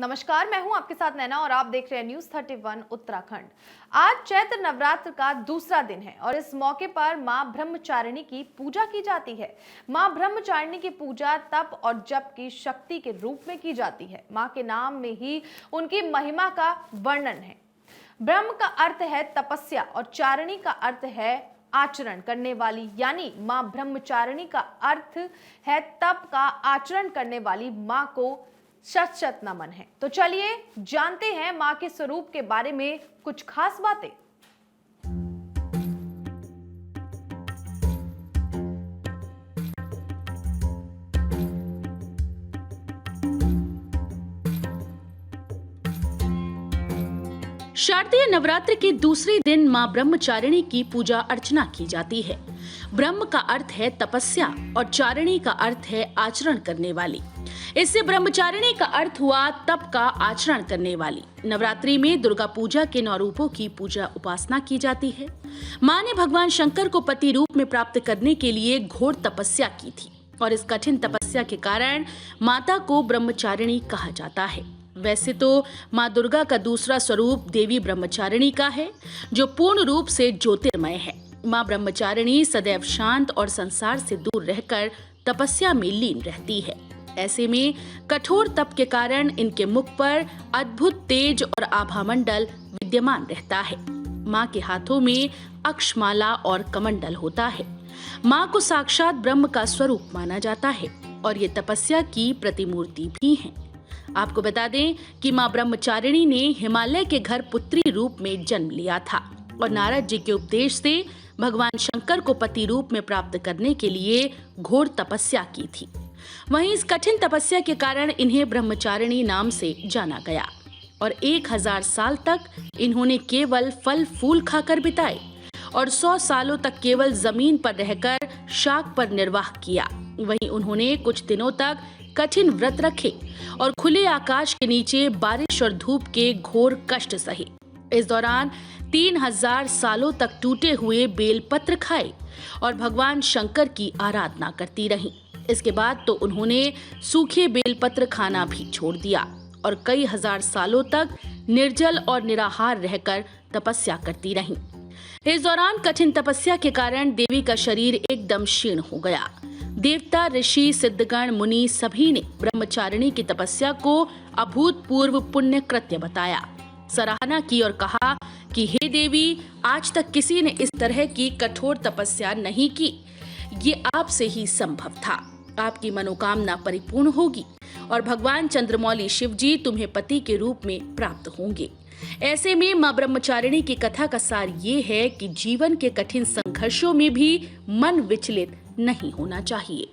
नमस्कार, मैं हूं आपके साथ नैना और आप देख रहे हैं न्यूज 31 उत्तराखंड। आज चैत्र नवरात्र का दूसरा दिन है और इस मौके पर मां ब्रह्मचारिणी की पूजा की जाती है। मां ब्रह्मचारिणी की पूजा तप और जप की शक्ति के रूप में की जाती है। मां के नाम में ही उनकी महिमा का वर्णन है। ब्रह्म का अर्थ है तपस्या और चारिणी का अर्थ है आचरण करने वाली, यानी मां ब्रह्मचारिणी का अर्थ है तप का आचरण करने वाली मां को शत शत नमन है। तो चलिए जानते हैं मां के स्वरूप के बारे में कुछ खास बातें। शारदीय नवरात्र के दूसरे दिन मां ब्रह्मचारिणी की पूजा अर्चना की जाती है। ब्रह्म का अर्थ है तपस्या और चारिणी का अर्थ है आचरण करने वाली। इससे ब्रह्मचारिणी का अर्थ हुआ तप का आचरण करने वाली। नवरात्रि में दुर्गा पूजा के 9 रूपों की पूजा उपासना की जाती है। मां ने भगवान शंकर को पति रूप में प्राप्त करने के लिए घोर तपस्या की थी और इस कठिन तपस्या के कारण माता को ब्रह्मचारिणी कहा जाता है। वैसे तो मां दुर्गा का दूसरा स्वरूप देवी ब्रह्मचारिणी का है, जो पूर्ण रूप से ज्योतिर्मय है। मां ब्रह्मचारिणी सदैव शांत और संसार से दूर रहकर तपस्या में लीन रहती है। ऐसे में कठोर तप के कारण इनके मुख पर अद्भुत तेज और आभामंडल विद्यमान रहता है। मां के हाथों में अक्षमाला और कमंडल होता है। मां को साक्षात ब्रह्म का स्वरूप माना जाता है और ये तपस्या की प्रतिमूर्ति भी है। आपको बता दें कि मां ब्रह्मचारिणी ने हिमालय के घर पुत्री रूप में जन्म लिया था और नारद जी के उपदेश से भगवान शंकर को पति रूप में प्राप्त करने के लिए घोर तपस्या की थी। वहीं इस कठिन तपस्या के कारण इन्हें ब्रह्मचारिणी नाम से जाना गया और 1000 साल तक इन्होंने केवल फल फूल खाकर बिताए और 100 सालों तक केवल जमीन पर रहकर शाक पर निर्वाह किया। वहीं उन्होंने कुछ दिनों तक कठिन व्रत रखे और खुले आकाश के नीचे बारिश और धूप के घोर कष्ट सहे। इस दौरान 3000 सालों तक टूटे हुए बेलपत्र खाए और भगवान शंकर की आराधना करती रहीं। इसके बाद तो उन्होंने सूखे बेलपत्र खाना भी छोड़ दिया और कई हजार सालों तक निर्जल और निराहार रहकर तपस्या करती रहीं। इस दौरान कठिन तपस्या के कारण देवी का शरीर एकदम क्षीण हो गया। देवता, ऋषि, सिद्धगण, मुनि सभी ने ब्रह्मचारिणी की तपस्या को अभूतपूर्व पुण्य कृत्य बताया, सराहना की और कहा कि हे देवी, आज तक किसी ने इस तरह की कठोर तपस्या नहीं की। ये आपसे ही संभव था। आपकी मनोकामना परिपूर्ण होगी और भगवान चंद्रमौली शिव जी तुम्हें पति के रूप में प्राप्त होंगे। ऐसे में मां ब्रह्मचारिणी की कथा का सार ये है कि जीवन के कठिन संघर्षों में भी मन विचलित नहीं होना चाहिए।